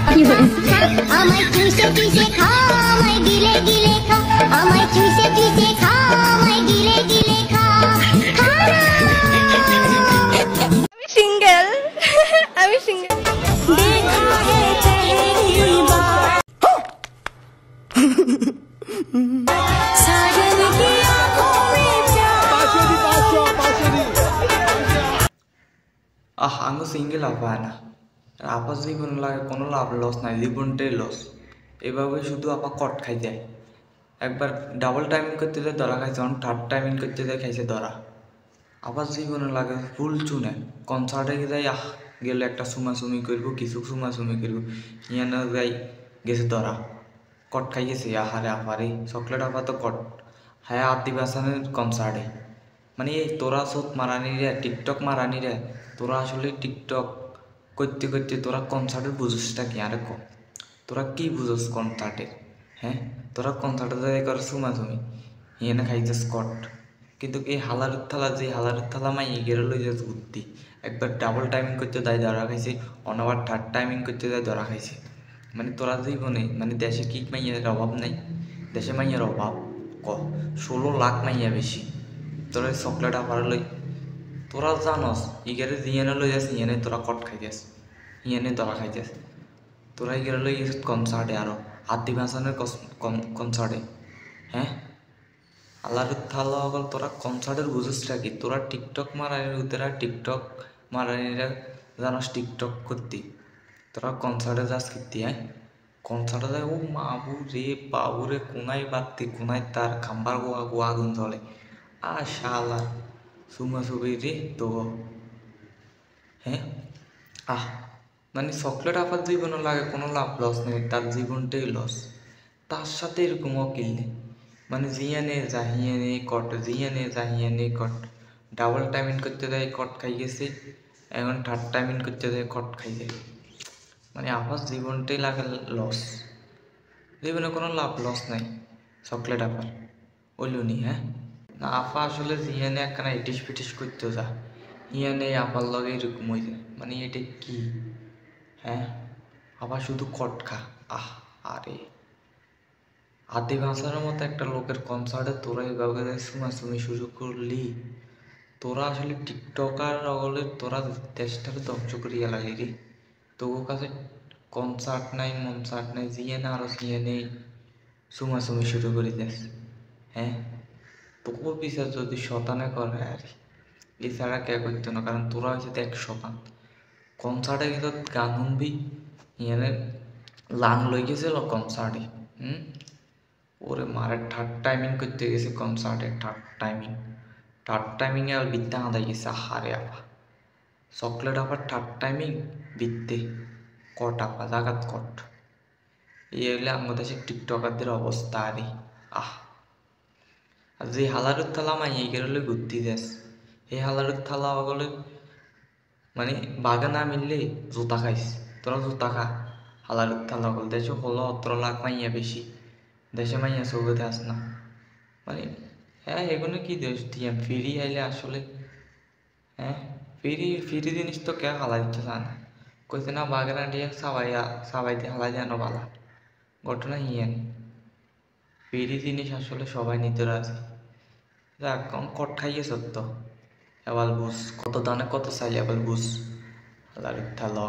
আমায় চুষে চুষে খা, আমায় গিলে গিলে খা, আমায় চুষে চুষে খা, আমায় গিলে গিলে খা। আমি সিঙ্গেল, আমি সিঙ্গেল। দেখা হে পহলি বার साजन की आंखों में प्यार। আমি সিঙ্গেল আপা না আপা জীবন লাগে কোনো লাভ লস নাই, জীবনটাই লস। এভাবে শুধু আপা কট খাই যায়। একবার ডাবল টাইমিং করতে যায় ধরা খাইছে, অন থার্ড টাইমিং করতে যায় খাইছে ধরা। আবার জীবনে লাগে ফুল চুনে কনসার্টে যাই গেলে একটা সুমাসুমি করবো, কিছু সুমাসুমি করবো, ইয়ানো যাই গেছে ধরা কট খাই গেছে। আহারে আপারে চকলেট আপা তো কট হ্যাঁ আদিবাসানের কনসার্টে। মানে এই তোরা সোত মারানি রে, টিকটক মারানি রে, তোরা আসলে টিকটক করতে করতে তোরা কনসার্টের বুঝোসটা কি? আরে ক তোরা কি বুঝোস কনসার্টের? হ্যাঁ তোরা কনসার্টে যাই করে সুমাসুমি, ইয়ানে খাইছিস কট। কিন্তু এই হালারুর থালা যে হালারুর থালা মাই এগেরে লই যাচ্ছে বুদ্ধি। একবার ডাবল টাইমিং করতে দেয় ধরা খাইছে, অনাবার থার্ড টাইমিং করতে দেয় ধরা খাইছে। মানে তোরা জীবনে মানে দেশে কি মাইয়ের অভাব নাই? দেশে মাইয়ের অভাব ক 16 লাখ মাইয়া বেশি। তোরা চকলেট আপার লই তোরা জানস ইগেরে জিয়ানে লই যাস, ইয়েনে তোরা কট খাই যাস, ইয়েনে ধরা খাই যাস। তোরা ইগেরে লই গেছিস কনসার্টে, আরো আদিবাসানের কনসার্টে। হ্যাঁ আল্লাহর থালা হল তোরা কনসার্টের বুঝোসটা কি? তোরা টিকটক মারানির উতেরা টিকটক মারানিরা জানাস টিকটক করতি, তোরা কনসার্টে যাস কীর্তি। হ্যাঁ কনসার্টে যায় ও মাবু রে বাবু রে, কোনায় বাত্তি কোনায় তার খাম্বার গোয়া গোয়া আগুন চলে। শালা সুমা সুবি রে তো। হ্যাঁ মানে চকলেট আপার জীবনও লাগে কোনো লাভ লস নেই, তার জীবনটাই লস। তার সাথে এরকম অকিল নেই, মানে জিয়ানে জাহিয়ানে কট, জিয়ানে জাহিয়ানে কট, ডাবল টাইমিং করতে দেয় কট খাই গেছে, এখন থার্ড টাইমিং করতে দেয় কট খাই যায়। মানে আপার জীবনটাই লাগে লস, জীবনে কোনো লাভ লস নাই চকলেট আপার ওইলুনি। হ্যাঁ না আপা আসলে জিয়ানে একখানা ইটিস পিটিস করতে যা, ইয়ানে আপার লগে এরকম হয়ে যায়। মানে এটা কি? হ্যাঁ আবার শুধু কট খা। আরে আদিবাসার মতো একটা লোকের কনসার্টে তোরা এইভাবে সুমাসুমি শুরু করলি, তোরা আসলে টিকটকার অগলে তোরা দেশটাকে ধ্বংস করিয়া লাগলি রে। তোর কাছে কনসার্ট নাই মনসার্ট নাই, জিয়ে না আরো জিয়ে নেই সুমাসুমি শুরু করে দেস। হ্যাঁ তোর বিচার যদি শতানে করে আর এছাড়া কে করতো না, কারণ তোরা হয়েছে দেখ শতান। কনসার্টে কিন্তু গান শুনবি, ইয়ানে লাং লই গেছিল কনসার্টে। ওরে মারে থার্ড টাইমিং করতে গেছে কনসার্টে, থার্ড টাইমিংয়ে আর বিদ্যা আদায় গেছে। হারে আপা চকলেট আবার থার্ড টাইমিং বিদ্যে কট আপা জাগাত কট। এই হইলে আমাদের দেশের টিকটকারদের অবস্থা। আরে আর যে হালারুর থালা মাই এই গেলে ঘুরতে যাস, এই হালারুর থালা ওগুলো মানে বাগে না মিললে জুতা খাইস। তোরা জুতা খা হালারুর থালা ওগুলো দেশে হলো 17 লাখ মাইয়া বেশি, দেশে মাইয়া সৌগতে আস না। মানে হ্যাঁ এগুলো কি দেশ দিয়ে ফিরি আইলে আসলে। হ্যাঁ ফিরি জিনিস তো কে হালা দিচ্ছে না, কইছে না বাগেরা দিয়ে সাবাইতে হালা যেন বালা ঘটনা হিয়েন। ফিরি জিনিস আসলে সবাই নিতে রাজি। যাক কট খাইয়ে সত্য এবার বুঝ, কত দানে কত চাইলে এবার বুঝ হালার থালা